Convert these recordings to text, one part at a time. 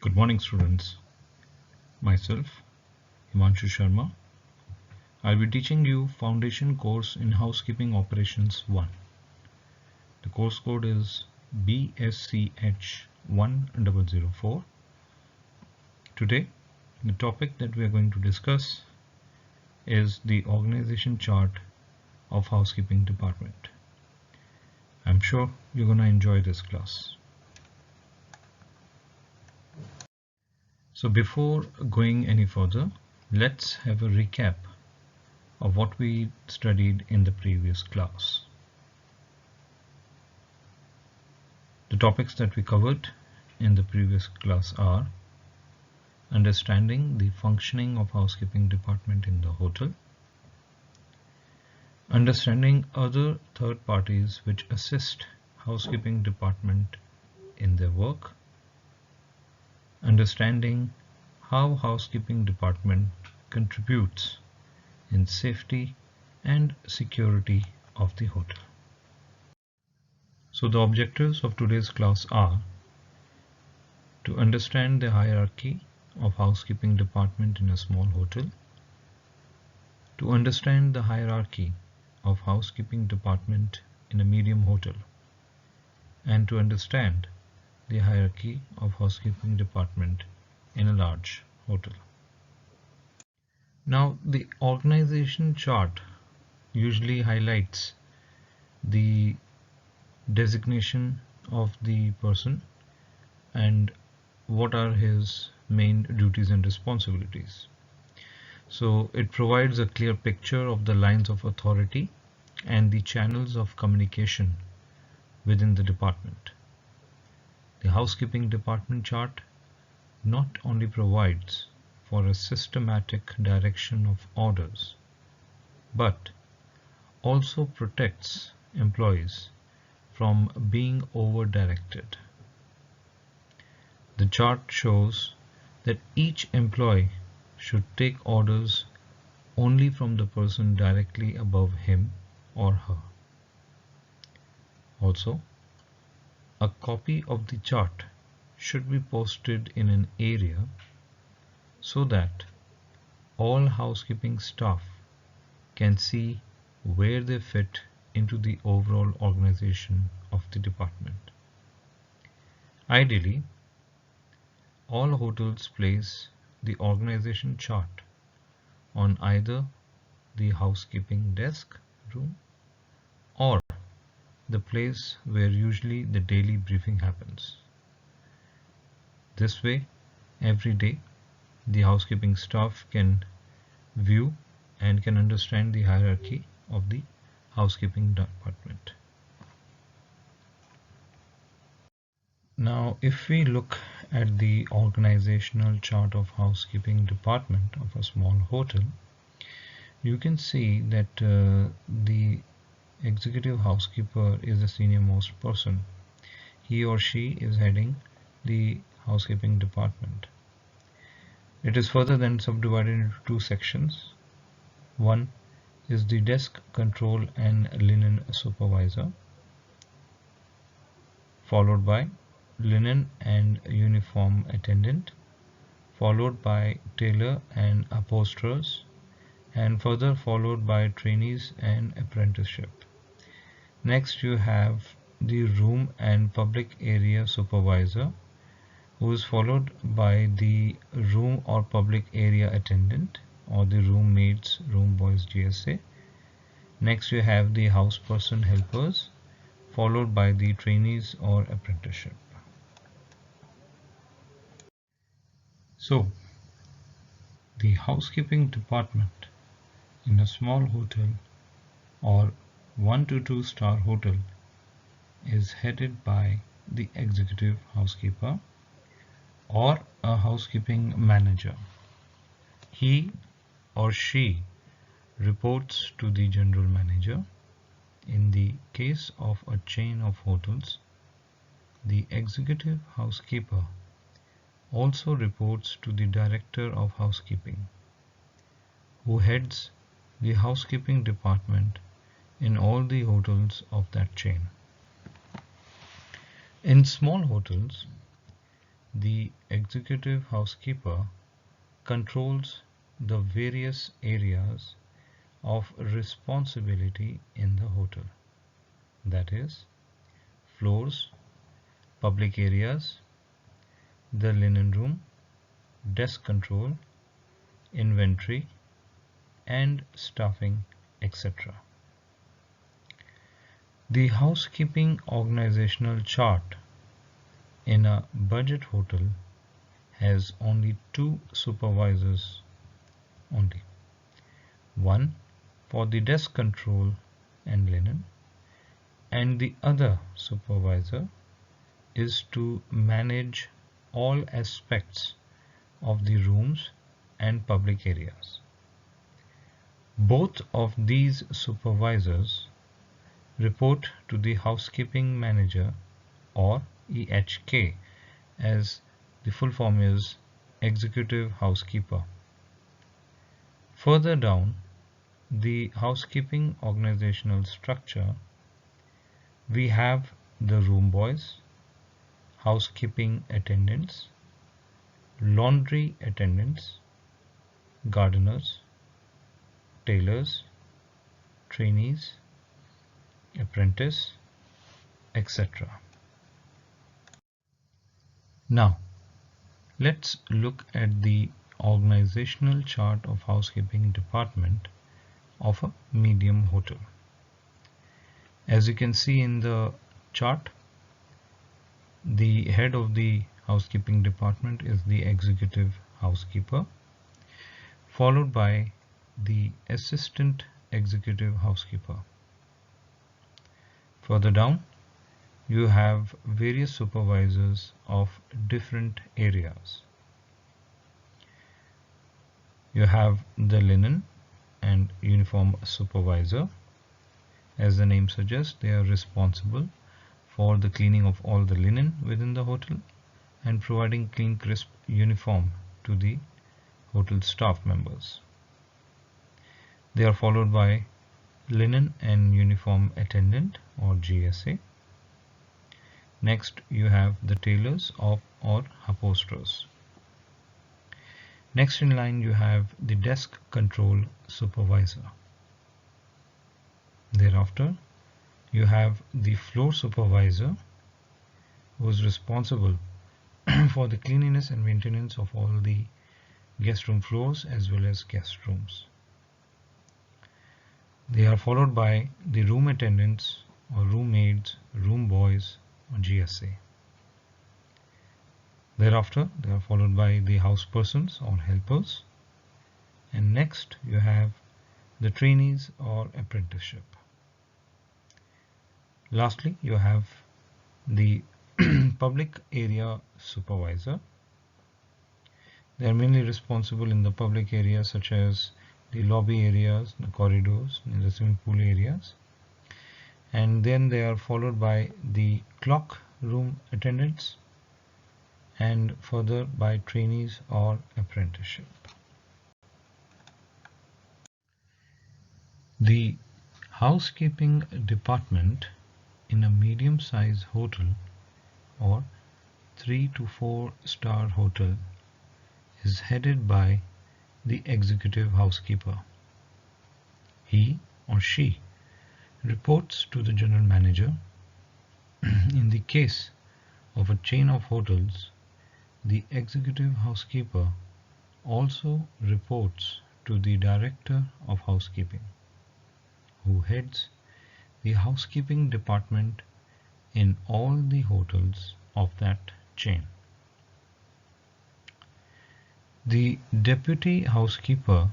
Good morning, students. Myself, Himanshu Sharma. I'll be teaching you Foundation course in Housekeeping Operations 1. The course code is BSCH1004. Today, the topic that we are going to discuss is the organization chart of Housekeeping Department. I'm sure you're going to enjoy this class. So before going any further, let's have a recap of what we studied in the previous class. The topics that we covered in the previous class are understanding the functioning of housekeeping department in the hotel, understanding other third parties which assist housekeeping department in their work, understanding how housekeeping department contributes in safety and security of the hotel. So the objectives of today's class are to understand the hierarchy of housekeeping department in a small hotel, to understand the hierarchy of housekeeping department in a medium hotel, and to understand the hierarchy of housekeeping department in a large hotel. Now, the organization chart usually highlights the designation of the person and what are his main duties and responsibilities. So it provides a clear picture of the lines of authority and the channels of communication within the department. The housekeeping department chart not only provides for a systematic direction of orders, but also protects employees from being over-directed. The chart shows that each employee should take orders only from the person directly above him or her. Also, a copy of the chart should be posted in an area so that all housekeeping staff can see where they fit into the overall organization of the department. Ideally, all hotels place the organization chart on either the housekeeping desk room or the place where usually the daily briefing happens. This way, every day, the housekeeping staff can view and can understand the hierarchy of the housekeeping department. Now, if we look at the organizational chart of housekeeping department of a small hotel, you can see that the executive housekeeper is the senior most person. He or she is heading the housekeeping department. It is further then subdivided into two sections. One is the desk control and linen supervisor, followed by linen and uniform attendant, followed by tailor and upholsterers, and further followed by trainees and apprenticeship. Next you have the room and public area supervisor, who is followed by the room or public area attendant or the room maids, room boys, GSA. Next you have the house person helpers, followed by the trainees or apprenticeship. So the housekeeping department in a small hotel or 1 to 2 star hotel is headed by the executive housekeeper or a housekeeping manager. He or she reports to the general manager. In the case of a chain of hotels, the executive housekeeper also reports to the director of housekeeping, who heads the housekeeping department in all the hotels of that chain. In small hotels, the executive housekeeper controls the various areas of responsibility in the hotel, that is, floors, public areas, the linen room, desk control, inventory, and staffing, etc. The housekeeping organizational chart in a budget hotel has only two supervisors only. One for the desk control and linen, and the other supervisor is to manage all aspects of the rooms and public areas. Both of these supervisors report to the housekeeping manager, or EHK, as the full form is executive housekeeper. Further down the housekeeping organizational structure, we have the room boys, housekeeping attendants, laundry attendants, gardeners, tailors, trainees, apprentice, etc. Now, let's look at the organizational chart of housekeeping department of a medium hotel. As you can see in the chart, the head of the housekeeping department is the executive housekeeper, followed by the assistant executive housekeeper. Further down, you have various supervisors of different areas. You have the linen and uniform supervisor. As the name suggests, they are responsible for the cleaning of all the linen within the hotel and providing clean, crisp uniform to the hotel staff members. They are followed by linen and uniform attendant, or GSA. Next, you have the tailors or upholsterers. Next in line, you have the desk control supervisor. Thereafter, you have the floor supervisor, who is responsible for the cleanliness and maintenance of all the guest room floors as well as guest rooms. They are followed by the room attendants or room maids, room boys, or GSA. Thereafter, they are followed by the house persons or helpers. And next, you have the trainees or apprenticeship. Lastly, you have the public area supervisor. They are mainly responsible in the public areas such as the lobby areas, the corridors, and the swimming pool areas. And then they are followed by the clock room attendants, and further by trainees or apprenticeship. The housekeeping department in a medium-sized hotel or 3 to 4 star hotel is headed by the executive housekeeper. He or she reports to the general manager. In the case of a chain of hotels, the executive housekeeper also reports to the director of housekeeping, who heads the housekeeping department in all the hotels of that chain. The deputy housekeeper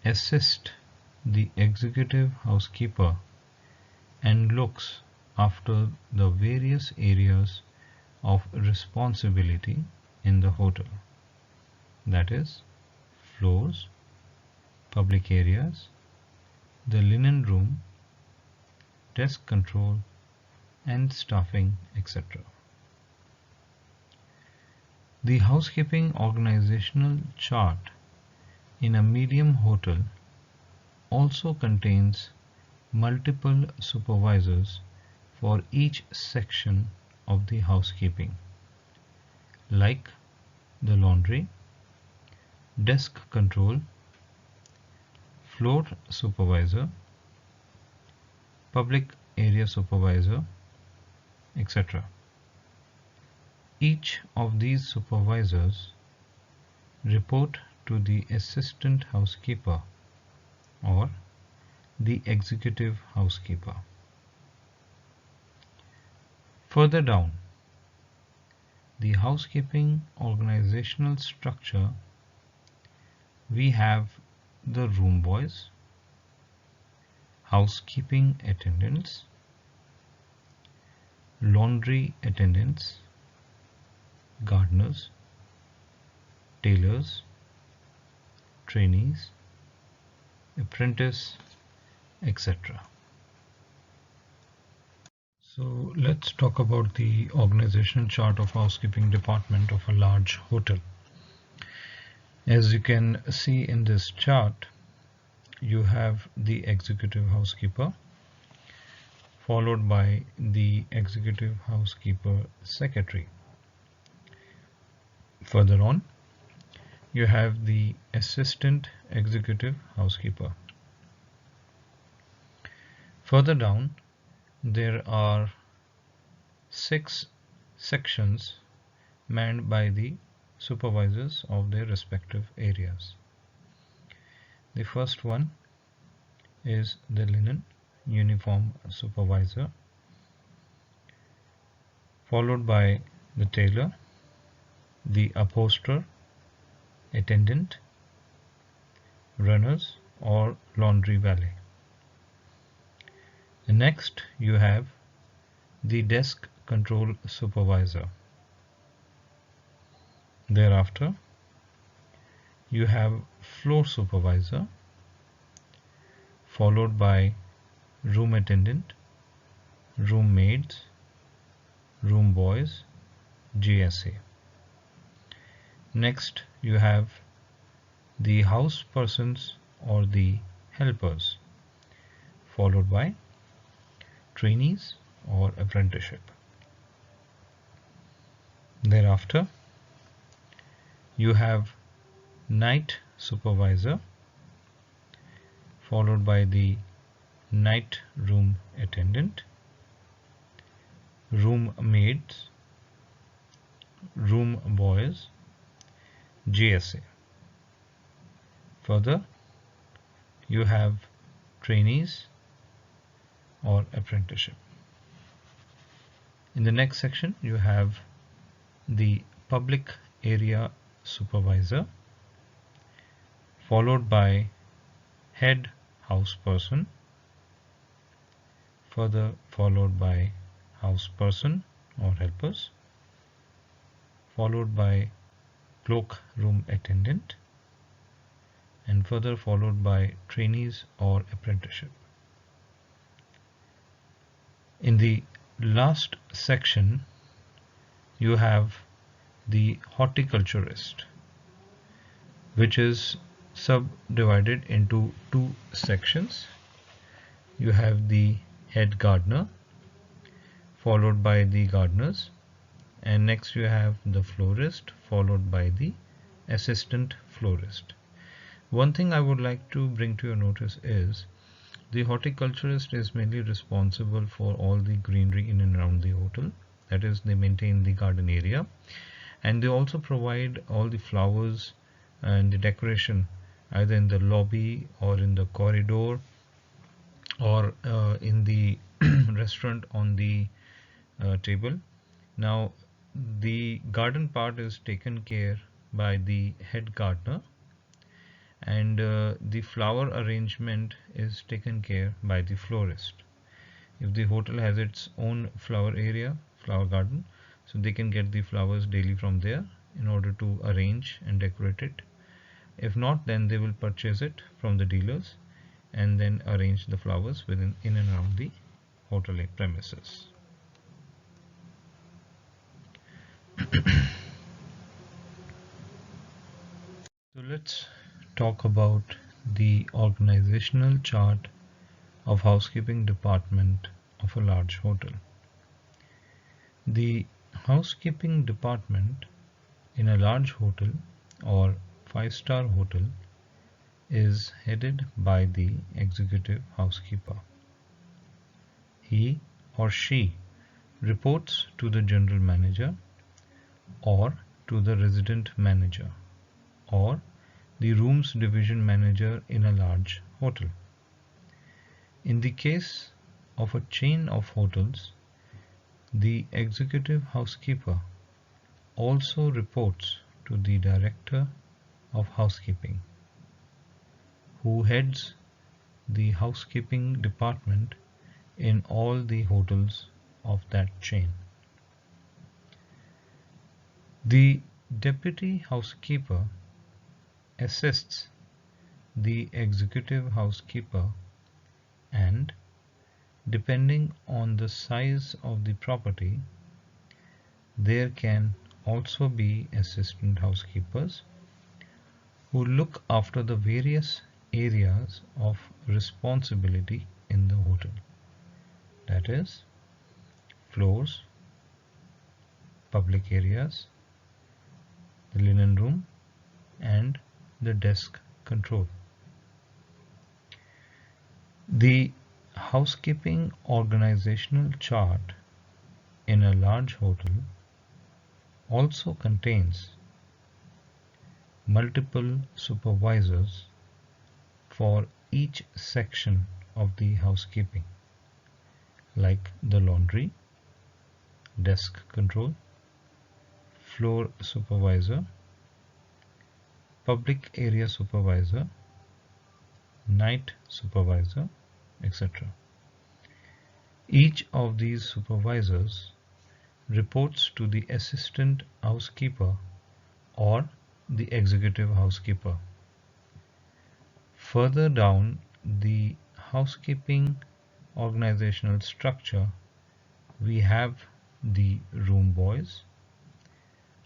assists the executive housekeeper and looks after the various areas of responsibility in the hotel, that is, floors, public areas, the linen room, desk control, and staffing, etc. The housekeeping organizational chart in a medium hotel also contains multiple supervisors for each section of the housekeeping, like the laundry, desk control, floor supervisor, public area supervisor, etc. Each of these supervisors report to the assistant housekeeper or the executive housekeeper. Further down, the housekeeping organizational structure, we have the room boys, housekeeping attendants, laundry attendants, gardeners, tailors, trainees, apprentice, etc. So let's talk about the organizational chart of housekeeping department of a large hotel. As you can see in this chart, you have the executive housekeeper, followed by the executive housekeeper secretary. Further on, you have the assistant executive housekeeper. Further down, there are 6 sections manned by the supervisors of their respective areas. The first one is the linen uniform supervisor, followed by the tailor, the upholsterer, attendant, runners or laundry valet. The next you have the desk control supervisor. Thereafter you have floor supervisor, followed by room attendant, room maids, room boys, GSA. Next you have the house persons or the helpers, followed by trainees or apprenticeship. Thereafter you have night supervisor, followed by the night room attendant, room maids, room boys, GSA. Further, you have trainees or apprenticeship. In the next section, you have the public area supervisor, followed by head house person, further followed by house person or helpers, followed by cloak room attendant, and further followed by trainees or apprenticeship. In the last section, you have the horticulturist, which is subdivided into 2 sections. You have the head gardener, followed by the gardeners, and next you have the florist, followed by the assistant florist. One thing I would like to bring to your notice is the horticulturist is mainly responsible for all the greenery in and around the hotel. That is, they maintain the garden area, and they also provide all the flowers and the decoration either in the lobby or in the corridor or in the restaurant on the table. Now the garden part is taken care by the head gardener, and the flower arrangement is taken care by the florist. If the hotel has its own flower area, flower garden, so they can get the flowers daily from there in order to arrange and decorate it. If not, then they will purchase it from the dealers and then arrange the flowers in and around the hotel premises. So let's talk about the organizational chart of housekeeping department of a large hotel. The housekeeping department in a large hotel or five-star hotel is headed by the executive housekeeper. He or she reports to the general manager or to the resident manager or the rooms division manager in a large hotel. In the case of a chain of hotels, the executive housekeeper also reports to the director of housekeeping, who heads the housekeeping department in all the hotels of that chain. The deputy housekeeper assists the executive housekeeper, and depending on the size of the property, there can also be assistant housekeepers who look after the various areas of responsibility in the hotel, that is, floors, public areas, the linen room, and the desk control. The housekeeping organizational chart in a large hotel also contains multiple supervisors for each section of the housekeeping, like the laundry, desk control, floor supervisor, public area supervisor, night supervisor, etc. Each of these supervisors reports to the assistant housekeeper or the executive housekeeper. Further down the housekeeping organizational structure, we have the room boys,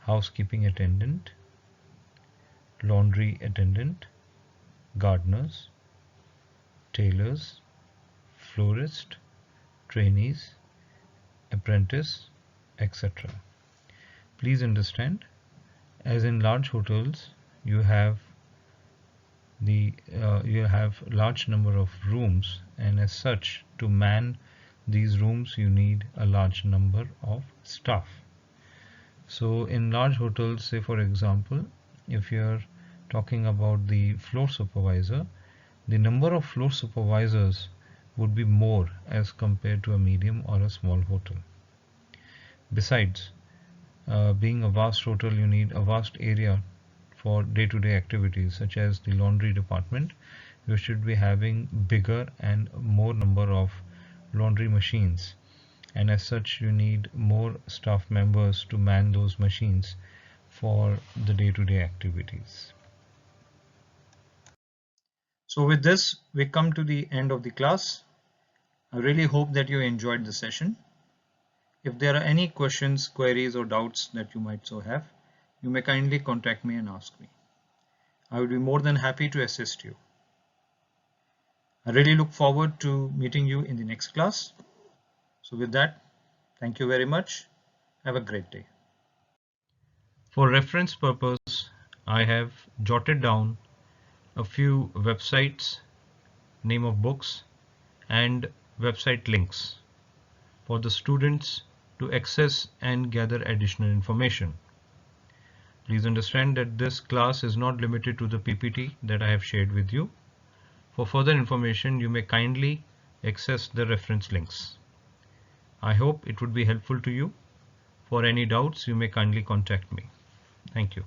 housekeeping attendant, laundry attendant, gardeners, tailors, florist, trainees, apprentice, etc. Please understand, as in large hotels, you have large number of rooms, and as such, to man these rooms you need a large number of staff. So in large hotels, say for example, if you're talking about the floor supervisor, the number of floor supervisors would be more as compared to a medium or a small hotel. Besides, being a vast hotel, you need a vast area for day-to-day activities, such as the laundry department. You should be having bigger and more number of laundry machines, and as such you need more staff members to man those machines for the day-to-day activities. So with this, we come to the end of the class. I really hope that you enjoyed the session. If there are any questions, queries, or doubts that you might so have, you may kindly contact me and ask me. I would be more than happy to assist you. I really look forward to meeting you in the next class. So with that, thank you very much. Have a great day. For reference purpose, I have jotted down a few websites, name of books, and website links for the students to access and gather additional information. Please understand that this class is not limited to the PPT that I have shared with you. For further information, you may kindly access the reference links. I hope it would be helpful to you. For any doubts, you may kindly contact me. Thank you.